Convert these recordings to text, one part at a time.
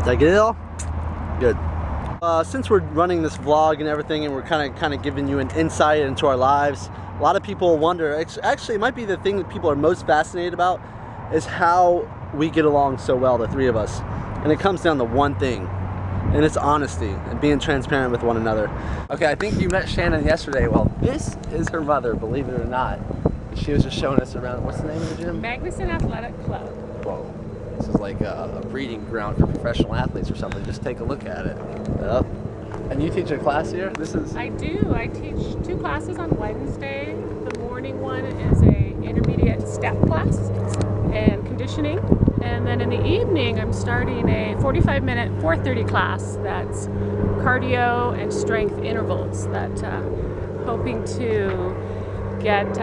Did I get it all? Good. Since we're running this vlog and everything, and we're kind of giving you an insight into our lives, a lot of people wonder, actually it might be the thing that people are most fascinated about, is how we get along so well, the three of us. And it comes down to one thing, and it's honesty and being transparent with one another. Okay, I think you met Shannon yesterday. Well, this is her mother, believe it or not. She was just showing us around. What's the name of the gym? Magnuson Athletic Club. Whoa. This is like a breeding ground for professional athletes or something. Just take a look at it. Yep. And you teach a class here? This is... I do. I teach 2 classes on Wednesday. The morning one is a intermediate step class and conditioning. And then in the evening, I'm starting a 45-minute 4:30 class that's cardio and strength intervals that hoping to get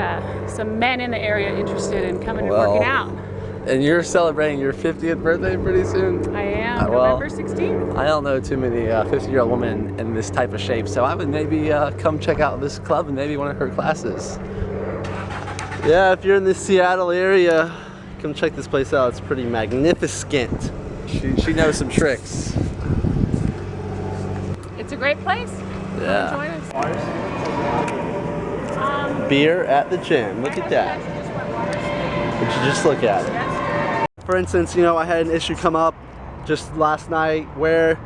some men in the area interested in coming and working out. And you're celebrating your 50th birthday pretty soon? I am, November 16th. I don't know too many 50-year-old women in this type of shape, so I would maybe come check out this club and maybe one of her classes. Yeah, if you're in the Seattle area, come check this place out. It's pretty magnificent. She knows some tricks. It's a great place. Yeah. Come join us. Beer at the gym. Look at that. Would you just look at it? For instance, you know, I had an issue come up just last night where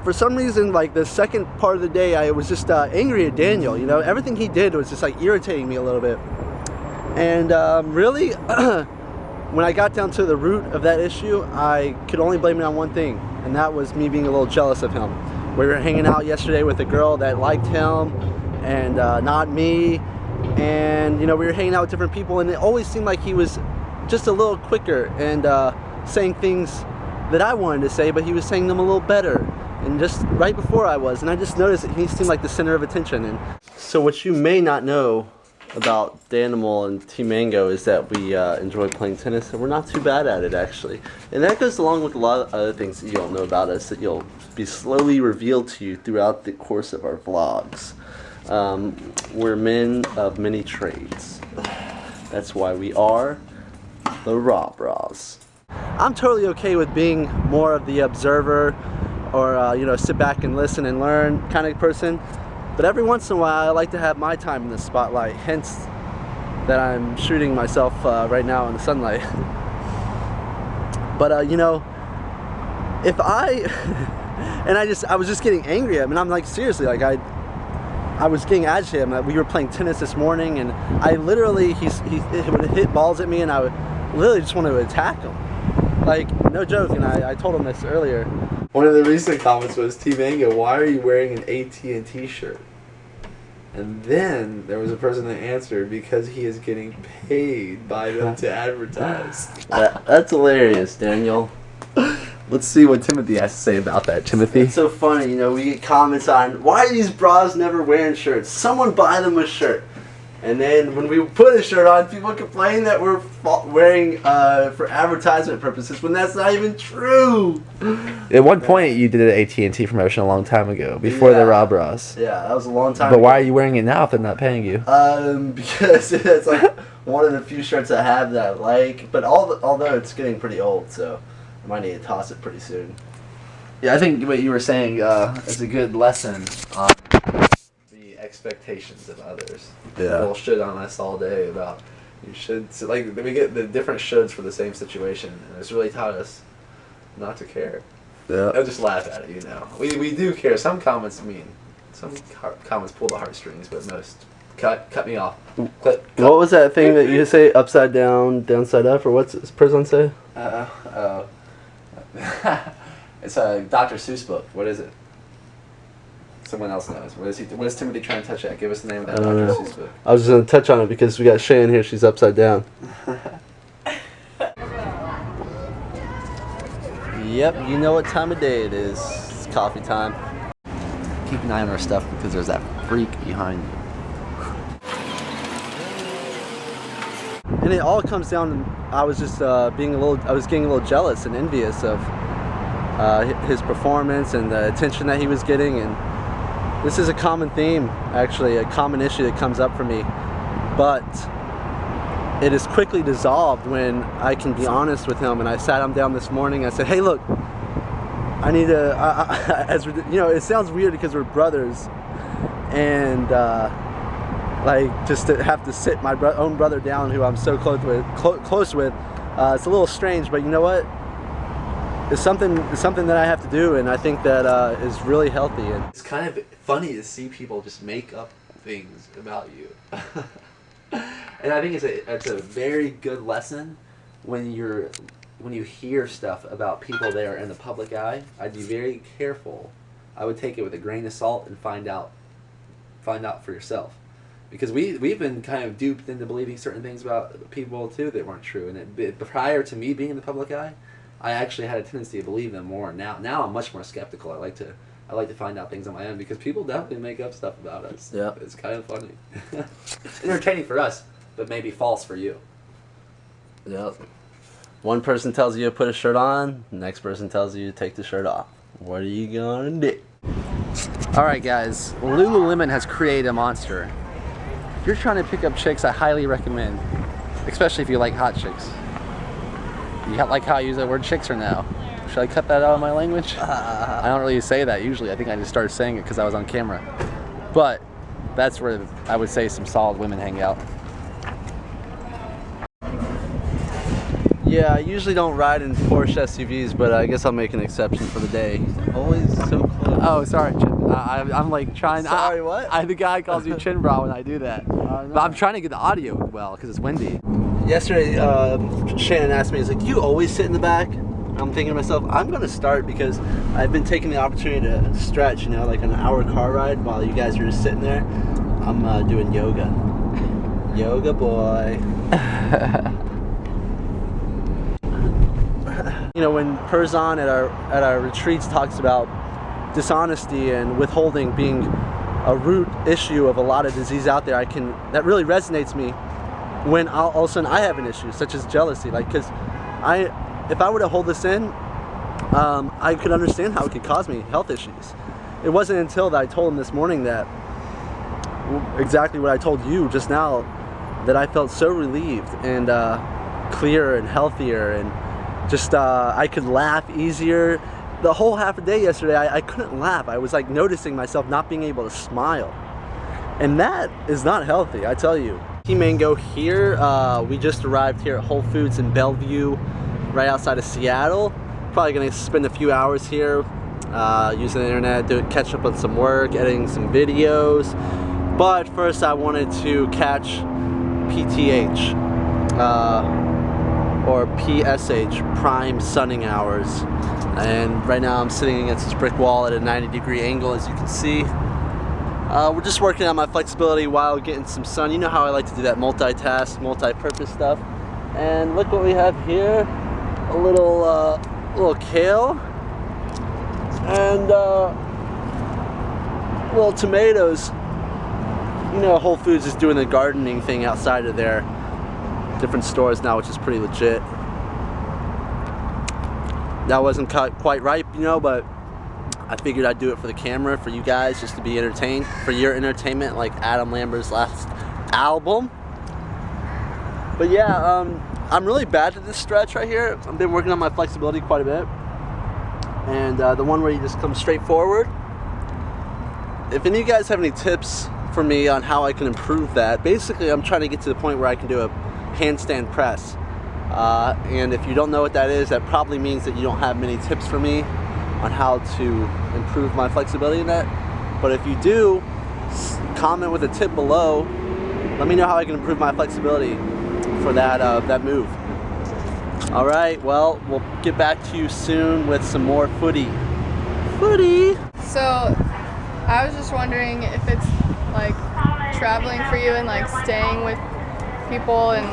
for some reason, like the second part of the day, I was just angry at Daniel. You know, everything he did was just like irritating me a little bit. And really, when I got down to the root of that issue, I could only blame it on one thing, and that was me being a little jealous of him. We were hanging out yesterday with a girl that liked him and not me. And you know, we were hanging out with different people, and it always seemed like he was just a little quicker and saying things that I wanted to say, but he was saying them a little better and just right before I was. And I just noticed that he seemed like the center of attention. And so what you may not know about Danimal and Team Mango is that we enjoy playing tennis, and we're not too bad at it actually. And that goes along with a lot of other things that you don't know about us that you'll be slowly revealed to you throughout the course of our vlogs. We're men of many trades. That's why we are the RawBrahs. I'm totally okay with being more of the observer or you know, sit back and listen and learn kind of person. But every once in a while I like to have my time in the spotlight, hence that I'm shooting myself right now in the sunlight. But you know, if I I was just getting angry. I mean, I'm like, seriously, like I was getting agitated. We were playing tennis this morning, and I literally, he would hit balls at me, and I would literally just want to attack him. Like, no joke, and I told him this earlier. One of the recent comments was, T Mango, why are you wearing an AT&T shirt? And then there was a person that answered, because he is getting paid by them to advertise. That's hilarious, Daniel. Let's see what Timothy has to say about that. Timothy? It's so funny, you know, we get comments on, why are these bras never wearing shirts? Someone buy them a shirt. And then when we put a shirt on, people complain that we're wearing for advertisement purposes, when that's not even true. At one point, you did an AT&T promotion a long time ago, before the RawBrahs. Yeah, that was a long time ago. But why are you wearing it now if they're not paying you? Because it's like one of the few shirts I have that I like, but although it's getting pretty old, so I might need to toss it pretty soon. Yeah, I think what you were saying is a good lesson on the expectations of others. Yeah. People shit on us all day about you should. So like we get the different shoulds for the same situation, and it's really taught us not to care. Yeah. I'll just laugh at it, you know. We do care. Some comments comments pull the heartstrings, but most cut me off. Cut. What was that thing that you say? Upside down, downside up, or what's this person say? It's a Dr. Seuss book. What is it? Someone else knows. What is Timothy trying to touch at? Give us the name of that Dr. Seuss book. I was just going to touch on it because we got Shay in here. She's upside down. Yep, you know what time of day it is. It's coffee time. Keep an eye on our stuff because there's that freak behind you. And it all comes down to, I was just getting a little jealous and envious of his performance and the attention that he was getting. And this is a common theme, actually, a common issue that comes up for me. But it is quickly dissolved when I can be honest with him. And I sat him down this morning. I said, hey, look, I need to, as you know, it sounds weird because we're brothers, and like just to have to sit my own brother down, who I'm so close with, it's a little strange. But you know what? It's something that I have to do, and I think that is really healthy. And it's kind of funny to see people just make up things about you. And I think it's a very good lesson when you hear stuff about people that are in the public eye. I'd be very careful. I would take it with a grain of salt and find out for yourself, because we've been kind of duped into believing certain things about people too that weren't true. And prior to me being in the public eye, I actually had a tendency to believe them more. Now I'm much more skeptical. I like to find out things on my own, because people definitely make up stuff about us. Yeah, it's kind of funny. Entertaining for us, but maybe false for you. Yep. One person tells you to put a shirt on, the next person tells you to take the shirt off. What are you gonna do? Alright guys, Lululemon has created a monster. If you're trying to pick up chicks, I highly recommend, especially if you like hot chicks. You like how I use the word chicks or no? Should I cut that out of my language? I don't really say that usually. I think I just started saying it because I was on camera. But that's where I would say some solid women hang out. Yeah, I usually don't ride in Porsche SUVs, but I guess I'll make an exception for the day. Always so close. Oh, sorry, I'm like trying. Sorry, what? The guy calls me chin bra when I do that. But I'm trying to get the audio well because it's windy. Yesterday, Shannon asked me, he's like, "Do you always sit in the back?" I'm thinking to myself, I'm going to start, because I've been taking the opportunity to stretch, you know, like an hour car ride while you guys are just sitting there. I'm doing yoga. Yoga boy. You know, when Perzan at our retreats talks about dishonesty and withholding being a root issue of a lot of disease out there, that really resonates me when all of a sudden I have an issue, such as jealousy. Like, because if I were to hold this in, I could understand how it could cause me health issues. It wasn't until that I told him this morning that exactly what I told you just now, that I felt so relieved and clearer and healthier, and just I could laugh easier. The whole half a day yesterday, I couldn't laugh. I was like noticing myself not being able to smile, and that is not healthy, I tell you. Key Mango here. We just arrived here at Whole Foods in Bellevue, right outside of Seattle. Probably gonna spend a few hours here using the internet, catch up on some work, editing some videos. But first I wanted to catch PTH or PSH, prime sunning hours. And right now I'm sitting against this brick wall at a 90-degree angle, as you can see. We're just working on my flexibility while getting some sun. You know how I like to do that multitask, multi-purpose stuff. And look what we have here. A little kale. And little tomatoes. You know, Whole Foods is doing the gardening thing outside of their different stores now, which is pretty legit. That wasn't cut quite ripe, you know, but I figured I'd do it for the camera, for you guys, just to be entertained, for your entertainment, like Adam Lambert's last album. But yeah, I'm really bad at this stretch right here. I've been working on my flexibility quite a bit. And the one where you just come straight forward. If any of you guys have any tips for me on how I can improve that, basically I'm trying to get to the point where I can do a handstand press. And if you don't know what that is, that probably means that you don't have many tips for me on how to improve my flexibility in that. But if you do, comment with a tip below. Let me know how I can improve my flexibility for that move. All right, well, we'll get back to you soon with some more footy. So I was just wondering if it's like traveling for you and like staying with people and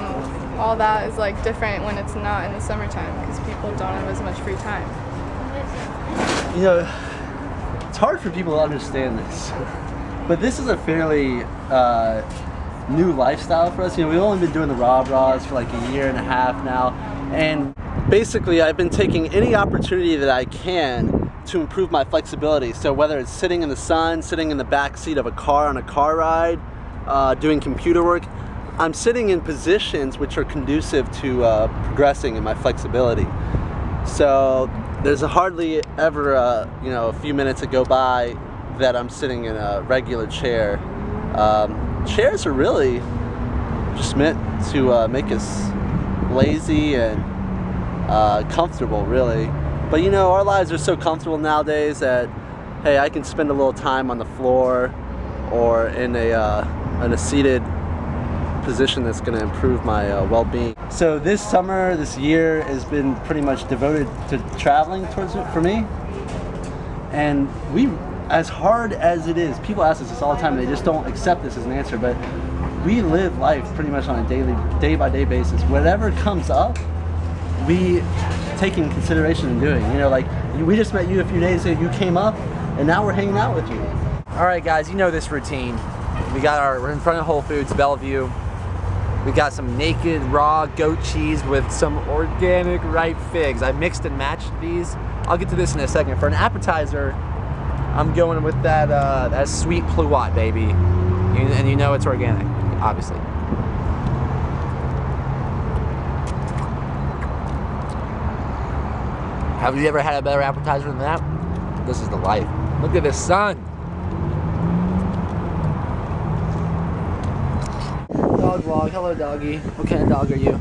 all that is like different when it's not in the summertime, because people don't have as much free time. You know, it's hard for people to understand this, but this is a fairly new lifestyle for us. You know, we've only been doing the RawBrahs for like a year and a half now, and basically I've been taking any opportunity that I can to improve my flexibility. So whether it's sitting in the sun, sitting in the back seat of a car on a car ride, doing computer work, I'm sitting in positions which are conducive to progressing in my flexibility. So there's hardly ever, you know, a few minutes that go by that I'm sitting in a regular chair. Chairs are really just meant to make us lazy and comfortable, really. But you know, our lives are so comfortable nowadays that, hey, I can spend a little time on the floor or in a seated position that's going to improve my well-being. So this summer, this year has been pretty much devoted to traveling towards it for me. And as hard as it is, people ask us this all the time and they just don't accept this as an answer, but we live life pretty much on a day-by-day basis. Whatever comes up, we take in consideration and doing. You know, like we just met you a few days ago, you came up, and now we're hanging out with you. All right, guys, you know this routine. We're in front of Whole Foods, Bellevue. We got some naked raw goat cheese with some organic ripe figs. I mixed and matched these. I'll get to this in a second. For an appetizer, I'm going with that sweet pluot, baby. And you know it's organic, obviously. Have you ever had a better appetizer than that? This is the life. Look at this sun. Dog vlog. Hello, doggy. What kind of dog are you?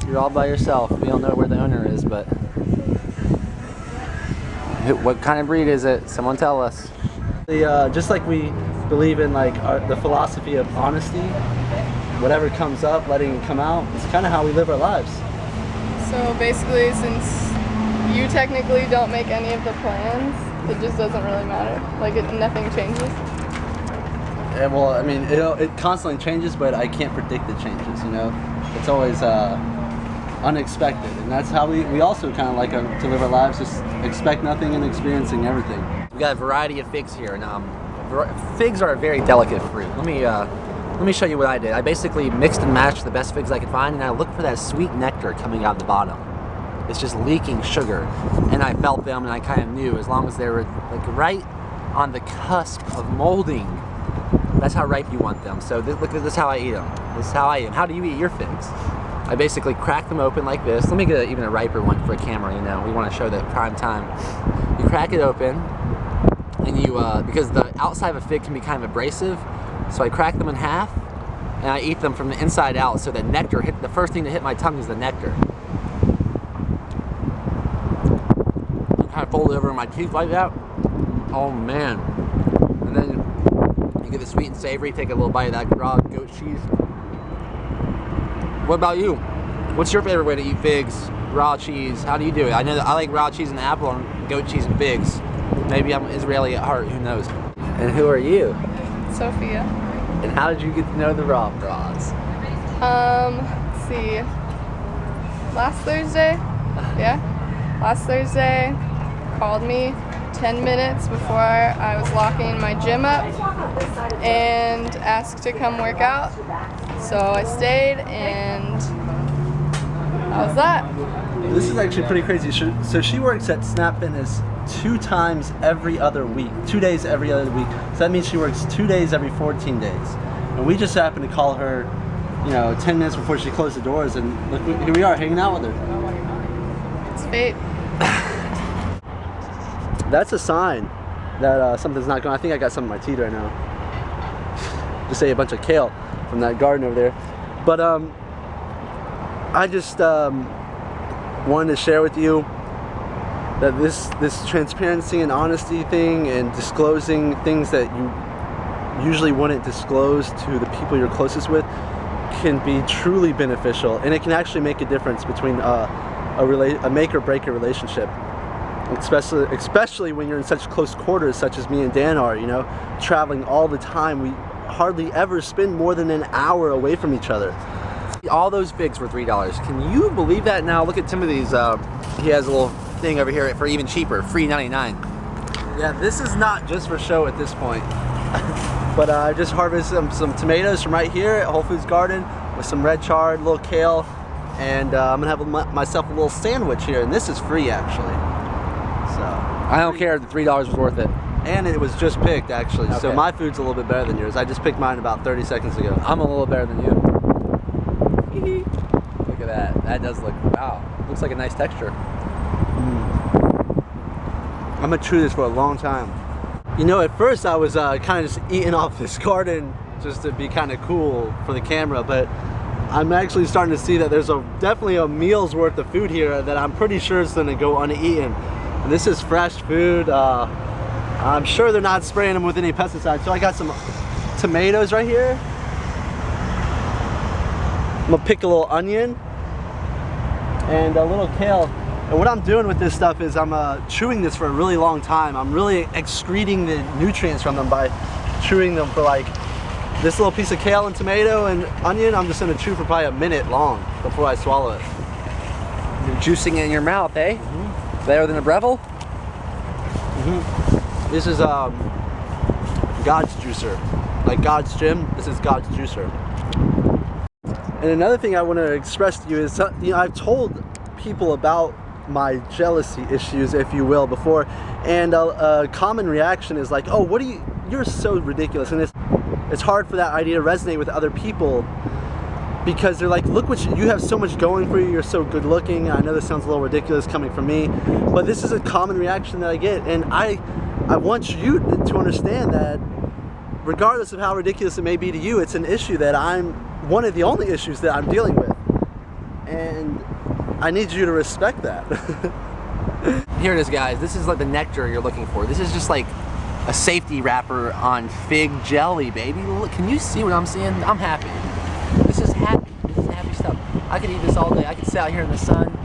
You're all by yourself. We don't know where the owner is, but what kind of breed is it? Someone tell us. Just like we believe in like the philosophy of honesty, whatever comes up, letting it come out, it's kind of how we live our lives. So basically, since you technically don't make any of the plans, it just doesn't really matter. Like nothing changes. Yeah, well, I mean, it constantly changes, but I can't predict the changes, you know? It's always unexpected, and that's how we also kind of like to live our lives, just expect nothing and experiencing everything. We got a variety of figs here, and figs are a very delicate fruit. Let me show you what I did. I basically mixed and matched the best figs I could find, and I looked for that sweet nectar coming out the bottom. It's just leaking sugar, and I felt them, and I kind of knew as long as they were like right on the cusp of molding, that's how ripe you want them. So look at this, how I eat them. This is how I eat them. How do you eat your figs? I basically crack them open like this. Let me get even a riper one for a camera, you know. We want to show the prime time. You crack it open, and you, because the outside of a fig can be kind of abrasive, so I crack them in half, and I eat them from the inside out, so that nectar, the first thing to hit my tongue is the nectar. Kind of fold it over in my teeth like that. Oh man. And then you get the sweet and savory, take a little bite of that raw goat cheese. What about you? What's your favorite way to eat figs? Raw cheese, how do you do it? I know that I like raw cheese and apple and goat cheese and figs. Maybe I'm Israeli at heart, who knows? And who are you? Sophia. And how did you get to know the RawBrahs? Let's see. Last Thursday? Yeah. Last Thursday, called me 10 minutes before I was locking my gym up and asked to come work out. So I stayed, and that was that. This is actually pretty crazy. So she works at Snap Fitness 2 times every other week, 2 days every other week. So that means she works 2 days every 14 days. And we just happened to call her, you know, 10 minutes before she closed the doors, and look, here we are hanging out with her. It's fate. That's a sign that something's not going. I think I got some in my teeth right now. Just ate a bunch of kale from that garden over there. But I just wanted to share with you that this transparency and honesty thing and disclosing things that you usually wouldn't disclose to the people you're closest with can be truly beneficial, and it can actually make a difference between a make or break a relationship. Especially when you're in such close quarters, such as me and Dan are, you know, traveling all the time. We hardly ever spend more than an hour away from each other. All those figs were $3. Can you believe that? Now look at Timothy's, he has a little thing over here for even cheaper, free 99. Yeah, this is not just for show at this point. But I just harvested some tomatoes from right here at Whole Foods Garden with some red chard, a little kale, and I'm gonna have myself a little sandwich here, and this is free actually. So I don't care, the $3 was worth it. And it was just picked actually, okay. So my food's a little bit better than yours. I just picked mine about 30 seconds ago. I'm a little better than you. Look at that, that does look, wow, looks like a nice texture. I'm gonna chew this for a long time. You know, at first I was kind of just eating off this garden just to be kind of cool for the camera, but I'm actually starting to see that there's definitely a meal's worth of food here that I'm pretty sure is gonna go uneaten. And this is fresh food. I'm sure they're not spraying them with any pesticides. So I got some tomatoes right here. I'm gonna pick a little onion and a little kale. And what I'm doing with this stuff is I'm chewing this for a really long time. I'm really excreting the nutrients from them by chewing them for like this little piece of kale and tomato and onion. I'm just gonna chew for probably a minute long before I swallow it. You're juicing it in your mouth, eh? Better than a Breville? This is God's juicer. Like God's gym, this is God's juicer. And another thing I want to express to you is, you know, I've told people about my jealousy issues, if you will, before, and a common reaction is like, oh, you're so ridiculous. And it's hard for that idea to resonate with other people because they're like, look what you have so much going for you, you're so good looking. I know this sounds a little ridiculous coming from me, but this is a common reaction that I get, and I want you to understand that regardless of how ridiculous it may be to you, it's an issue that one of the only issues that I'm dealing with, and I need you to respect that. Here it is, guys. This is like the nectar you're looking for. This is just like a safety wrapper on fig jelly, baby. Look, can you see what I'm seeing? I'm happy. This is happy. This is happy stuff. I could eat this all day. I could sit out here in the sun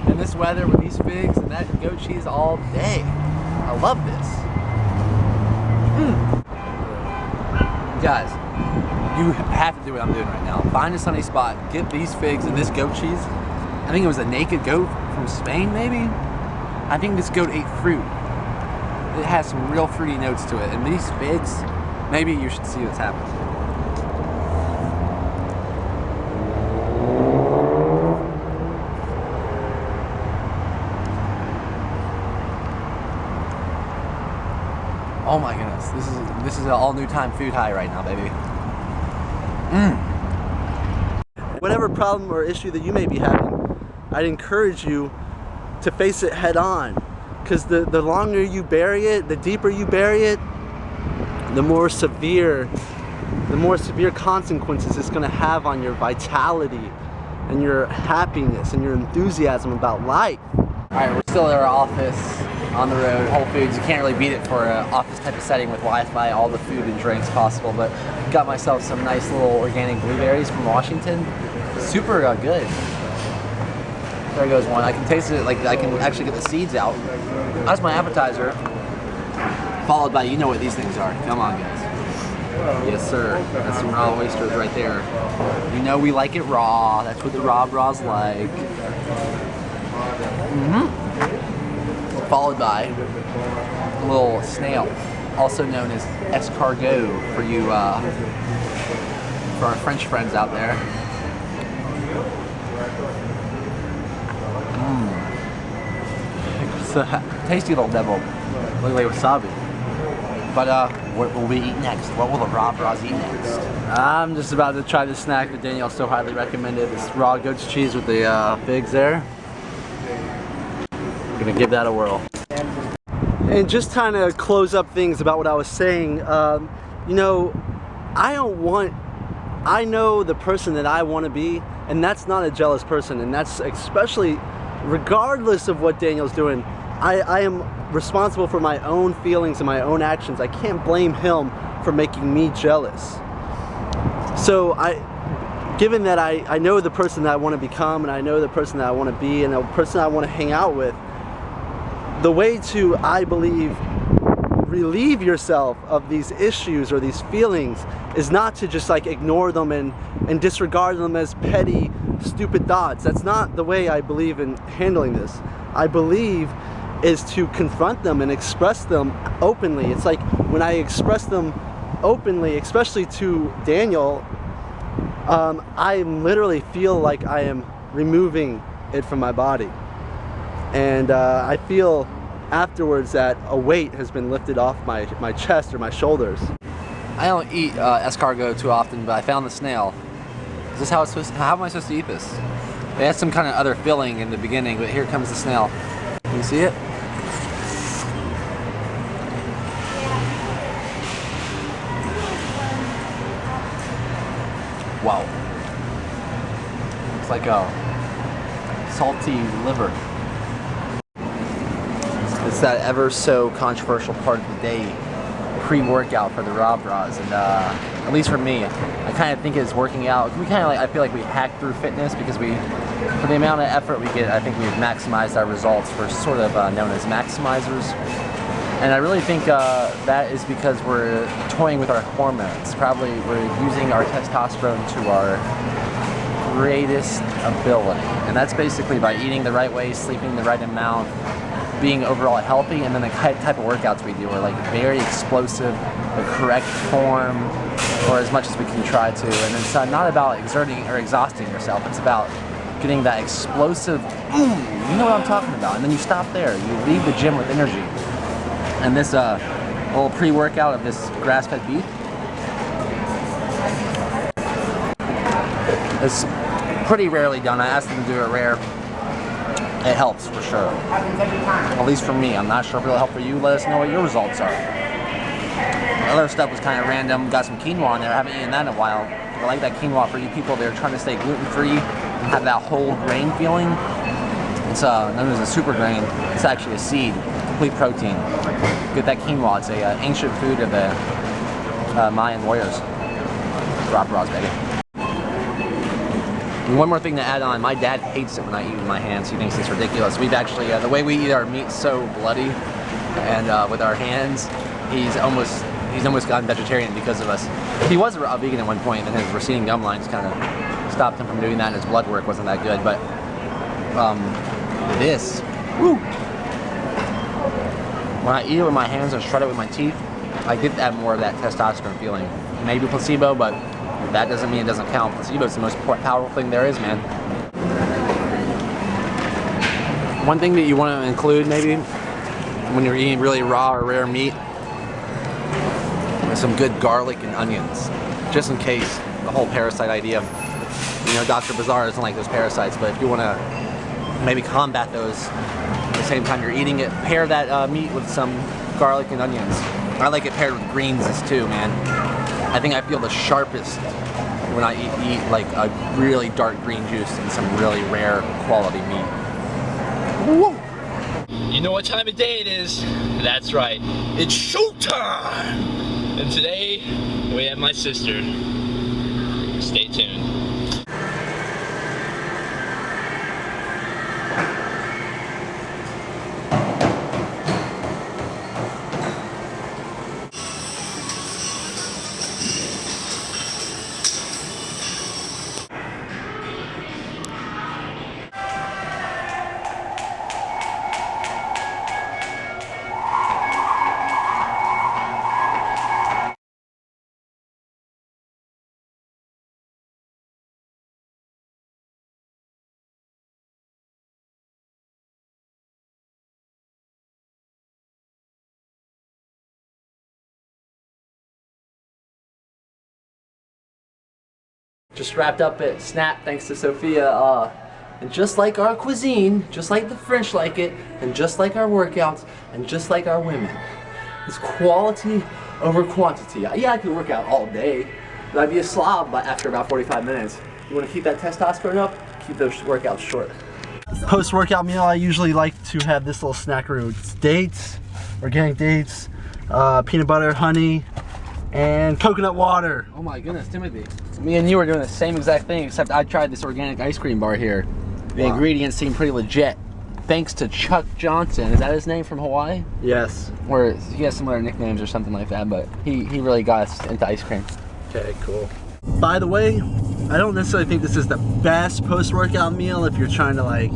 in this weather with these figs and that goat cheese all day. I love this. Guys, you have to do what I'm doing right now. Find a sunny spot, get these figs and this goat cheese. I think it was a naked goat from Spain, maybe? I think this goat ate fruit. It has some real fruity notes to it. And these figs, maybe you should see what's happening. Oh my goodness, this is an all new time food high right now, baby. Whatever problem or issue that you may be having, I'd encourage you to face it head on, because the longer you bury it, the deeper you bury it, the more severe consequences it's going to have on your vitality and your happiness and your enthusiasm about life. Alright, we're still at our office on the road, Whole Foods. You can't really beat it for an office type of setting with Wi-Fi, all the food and drinks possible, but got myself some nice little organic blueberries from Washington. Super good. There goes one. I can taste it, like I can actually get the seeds out. That's my appetizer. Followed by, you know what these things are. Come on, guys. Yes, sir. That's some raw oysters right there. You know we like it raw. That's what the RawBrahs like. Followed by a little snail, also known as escargot for you, for our French friends out there. It's a tasty little devil. Look like wasabi. But what will we eat next? What will the RawBrahs eat next? I'm just about to try this snack that Danielle so highly recommended. This raw goat's cheese with the figs there. I'm gonna give that a whirl. And just trying to close up things about what I was saying, you know, I know the person that I want to be, and that's not a jealous person, and that's especially, regardless of what Daniel's doing, I am responsible for my own feelings and my own actions. I can't blame him for making me jealous. So given that I know the person that I want to become, and I know the person that I want to be, and the person I want to hang out with, the way to, I believe, relieve yourself of these issues or these feelings is not to just like ignore them and disregard them as petty, stupid thoughts. That's not the way I believe in handling this. I believe is to confront them and express them openly. It's like when I express them openly, especially to Daniel, I literally feel like I am removing it from my body. And I feel afterwards that a weight has been lifted off my chest or my shoulders. I don't eat escargot too often, but I found the snail. Is this how it's supposed to, how am I supposed to eat this? It has some kind of other filling in the beginning, but here comes the snail. Can you see it? Wow. It's like a salty liver. It's that ever so controversial part of the day, pre-workout for the RawBrahs, and at least for me, I kind of think it's working out. We kind of I feel like we hacked through fitness because for the amount of effort we get, I think we've maximized our results. We're sort of known as maximizers, and I really think that is because we're toying with our hormones. Probably we're using our testosterone to our greatest ability, and that's basically by eating the right way, sleeping the right amount, being overall healthy, and then the type of workouts we do are like very explosive, the correct form, or as much as we can try to. And it's not about exerting or exhausting yourself, it's about getting that explosive, you know what I'm talking about. And then you stop there, you leave the gym with energy. And this little pre-workout of this grass-fed beef is pretty rarely done. I asked them to do it rare. It helps for sure. At least for me. I'm not sure if it'll help for you. Let us know what your results are. The other stuff was kind of random. Got some quinoa in there. I haven't eaten that in a while. I like that quinoa for you people that are trying to stay gluten-free and have that whole grain feeling. It's known as a super grain. It's actually a seed, complete protein. Get that quinoa. It's a ancient food of the Mayan warriors. RawBrahs, baby. And one more thing to add on, my dad hates it when I eat with my hands. He thinks it's ridiculous. We've actually, the way we eat our meat so bloody, and with our hands, he's almost gotten vegetarian because of us. He was a vegan at one point, and his receding gum lines kind of stopped him from doing that, and his blood work wasn't that good. But this, woo! When I eat it with my hands and shred it with my teeth, I get that more of that testosterone feeling. Maybe placebo, but that doesn't mean it doesn't count. Placebo is the most powerful thing there is, man. One thing that you want to include, maybe, when you're eating really raw or rare meat, is some good garlic and onions, just in case. The whole parasite idea. You know, Dr. Bazaar doesn't like those parasites, but if you want to maybe combat those at the same time you're eating it, pair that meat with some garlic and onions. I like it paired with greens too, man. I think I feel the sharpest when I eat like a really dark green juice and some really rare quality meat. Woo! You know what time of day it is? That's right, it's showtime! And today, we have my sister. Stay tuned. Just wrapped up at Snap thanks to Sophia. And just like our cuisine, just like the French like it, and just like our workouts, and just like our women, it's quality over quantity. Yeah, I could work out all day, but I'd be a slob after about 45 minutes. You want to keep that testosterone up, keep those workouts short. Post-workout meal, I usually like to have this little snackaroo. It's dates, organic dates, peanut butter, honey, and coconut water. Oh my goodness, Timothy. Me and you were doing the same exact thing, except I tried this organic ice cream bar here. The ingredients seem pretty legit. Thanks to Chuck Johnson. Is that his name from Hawaii? Yes. Or he has some other nicknames or something like that, but he really got us into ice cream. Okay, cool. By the way, I don't necessarily think this is the best post-workout meal if you're trying to like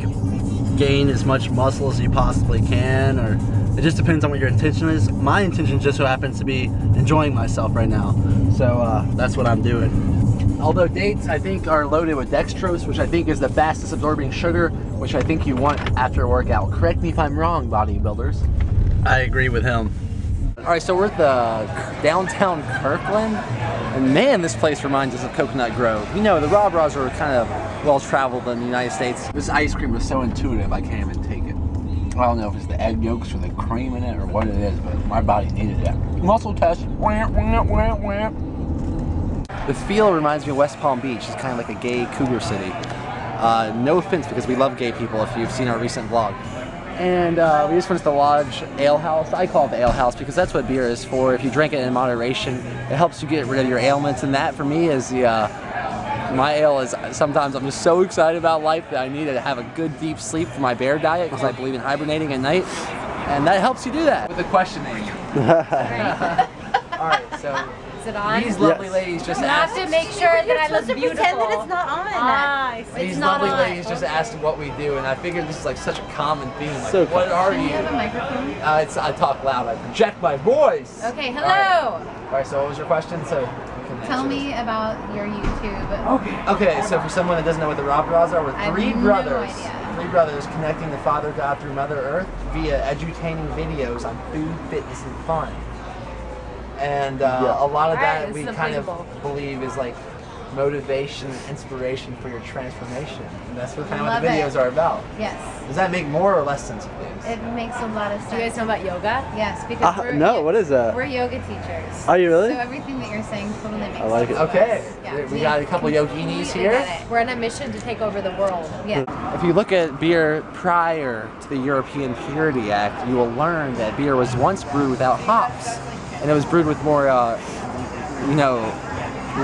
gain as much muscle as you possibly can, or it just depends on what your intention is. My intention just so happens to be enjoying myself right now, so that's what I'm doing. Although dates, I think, are loaded with dextrose, which I think is the fastest absorbing sugar, which I think you want after a workout. Correct me if I'm wrong, bodybuilders. I agree with him. All right, so we're at the downtown Kirkland, and man, this place reminds us of Coconut Grove. You know, the RawBrahs are kind of well-traveled in the United States. This ice cream was so intuitive, I can't even take it. I don't know if it's the egg yolks or the cream in it or what it is, but my body needed that. Muscle test. The feel reminds me of West Palm Beach. It's kind of like a gay cougar city. No offense, because we love gay people if you've seen our recent vlog. And we just went to the Lodge Ale House. I call it the Ale House because that's what beer is for. If you drink it in moderation, it helps you get rid of your ailments. And that for me is my ale is sometimes I'm just so excited about life that I need to have a good deep sleep for my bear diet because I believe in hibernating at night. And that helps you do that with the questioning. All right, so is it on? these lovely ladies just asked. You have to make sure that I look beautiful. Pretend that it's not on. I see. These lovely ladies just asked what we do, and I figured this is like such a common theme. Like, So what are Do you? you have a microphone? I talk loud. I project my voice. Okay, hello. All right. So what was your question? So you can Tell answer me about your YouTube. Okay, so for someone that doesn't know what the RawBrahs are, we're I have three no brothers. idea. Three brothers connecting the Father God through Mother Earth via edutaining videos on food, fitness, and fun. And a lot of that Right, we it's kind of applicable. believe is like motivation and inspiration for your transformation. And that's what kind of what Love the it. videos are about. Yes. Does that make more or less sense of things? It makes a lot of sense. Do you guys know about yoga? Yes, because No, what is that? we're yoga teachers. Are you really? So everything that you're saying totally makes sense. I like it. to us. Okay, Yeah, we got a couple yoginis completely here. get it. We're on a mission to take over the world. Yeah. If you look at beer prior to the European Purity Act, you will learn that beer was once brewed without hops, and it was brewed with more,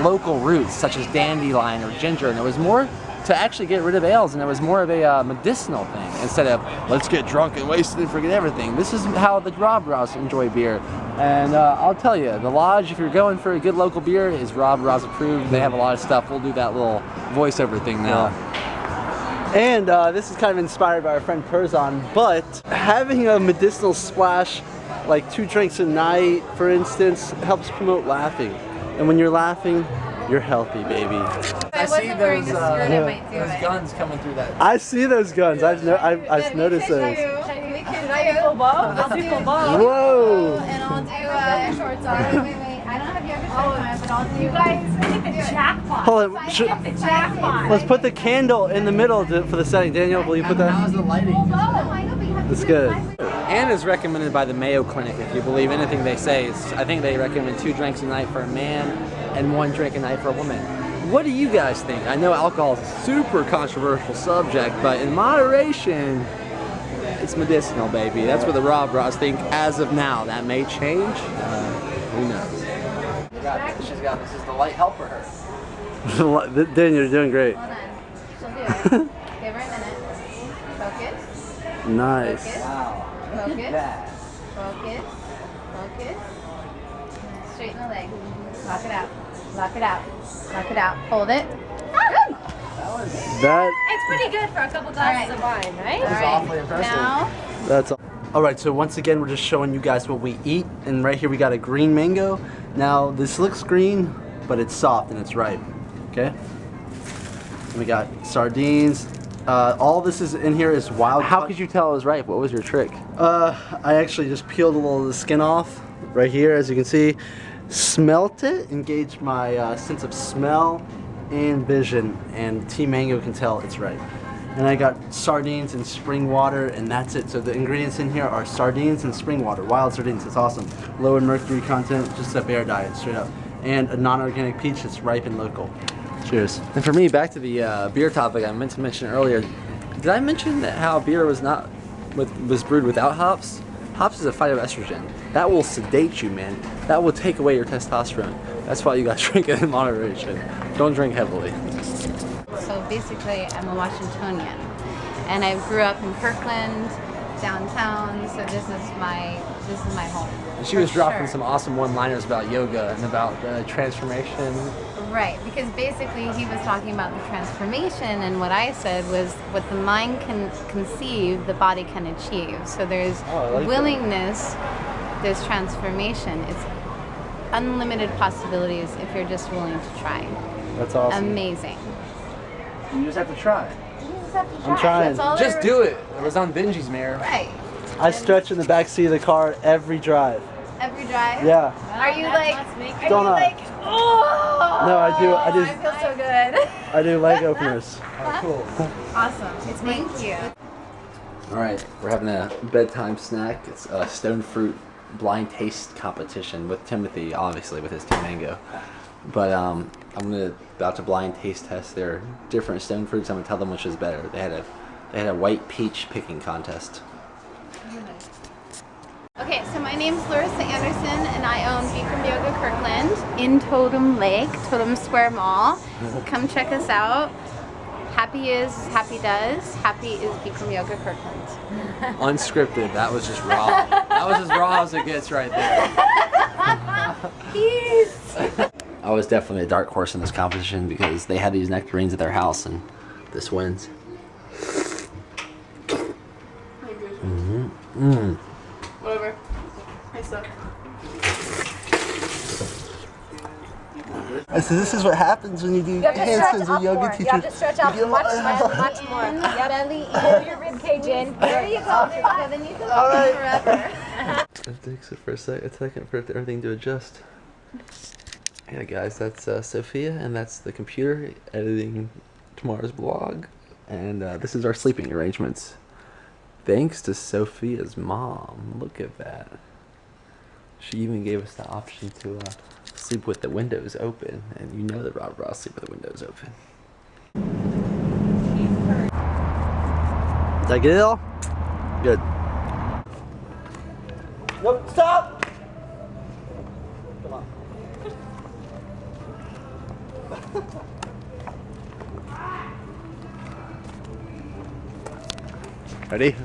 local roots such as dandelion or ginger, and it was more to actually get rid of ales, and it was more of a medicinal thing instead of let's get drunk and wasted and forget everything. This is how the RawBrahs enjoy beer, and I'll tell you, the Lodge, if you're going for a good local beer, is RawBrahs approved. They have a lot of stuff. We'll do that little voiceover thing now. And this is kind of inspired by our friend Perzan, but having a medicinal splash, like 2 drinks a night, for instance, helps promote laughing. And when you're laughing, you're healthy, baby. I see wasn't wearing those, a skirt, I might do those it. guns coming through that. I see those guns. I've noticed those. We can do Full bow? I'll do full bow. Whoa! And I'll do shorts on. Wait. I don't have yoga shorts on, but I'll do. You guys hit the jackpot. Hold on. The jackpot. Let's put the candle in the middle for the setting. Daniel, will you put How's that? the lighting? That's good. And is recommended by the Mayo Clinic, if you believe anything they say. I think they recommend 2 drinks a night for a man and 1 drink a night for a woman. What do you guys think? I know alcohol is a super controversial subject, but in moderation, it's medicinal, baby. That's what the RawBrahs think as of now. That may change. Who knows? This is the light helper her. Daniel, you're doing great. Hold on. She'll do it. Give her a minute. Focus. Nice. Wow. Focus. Focus. Straighten the leg. Lock it out. Lock it out. Lock it out. Hold it. That It's pretty good for a couple glasses of wine, right? That was awfully impressive. Now, That's all right. So once again, we're just showing you guys what we eat, and right here we got a green mango. Now this looks green, but it's soft and it's ripe. Okay. And we got sardines. All this is in here is wild. How could you tell it was ripe? What was your trick? I actually just peeled a little of the skin off right here, as you can see. Smelt it, engaged my sense of smell and vision, and Tea Mango can tell it's ripe. And I got sardines and spring water, and that's it. So the ingredients in here are sardines and spring water, wild sardines. It's awesome. Low in mercury content, just a bear diet, straight up. And a non-organic peach that's ripe and local. Cheers. And for me, back to the beer topic I meant to mention earlier. Did I mention that how beer was brewed without hops? Hops is a phytoestrogen. That will sedate you, man. That will take away your testosterone. That's why you gotta drink it in moderation. Don't drink heavily. So basically, I'm a Washingtonian, and I grew up in Kirkland, downtown. So this is my home. And she was For dropping sure. some awesome one-liners about yoga and about transformation. Right, because basically he was talking about the transformation, and what I said was what the mind can conceive, the body can achieve. So there's I like that. willingness, there's transformation. It's unlimited possibilities if you're just willing to try. That's awesome. Amazing. You just have to try. You just have to try. I'm trying. That's all Just there- do it. It was on Benji's mare. Right. I stretch in the back seat of the car every drive. Every drive. Yeah. Are you like? Are Don't you I? like? Oh. No, I do. I feel so good. I do leg openers. Oh, cool. Awesome. Thank you. All right, we're having a bedtime snack. It's a stone fruit blind taste competition with Timothy, obviously, with his Tea Mango. But I'm about to blind taste test their different stone fruits. I'm gonna tell them which is better. They had a white peach picking contest. Okay, so my name's Larissa Anderson, and I own Bikram Yoga Kirkland in Totem Lake, Totem Square Mall. Come check us out. Happy is happy does. Happy is Bikram Yoga Kirkland. Unscripted. That was just raw. That was as raw as it gets right there. Peace. I was definitely a dark horse in this competition because they had these nectarines at their house, and this wins. Whatever. Hey, stuff. So this is what happens when you do handstands with yoga teachers. You have to stretch out much more. You gotta pull your rib cage in. There you go. Okay, then you can hold forever. It takes it for a second for everything to adjust. Yeah, guys, that's Sophia, and that's the computer editing tomorrow's vlog. And this is our sleeping arrangements. Thanks to Sophia's mom. Look at that. She even gave us the option to sleep with the windows open. And you know that RawBrahs sleep with the windows open. Did I get it all? Good. Nope, stop! Come on. Ready?